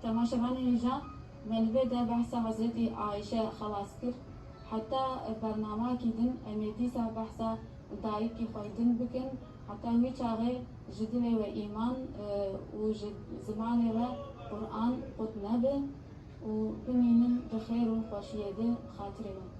تماشاvan هêja melvê de behsa Hezretî Aîşe xelas kir. Heta bernameyekî din em ê dîsa behsa dayîkê xwe din bikin. Heta wî çaxê ji dilê we îman û ji zimanê we Qur'an qut nebe û bimînin bi xêr û xweşiyê de xatirê we.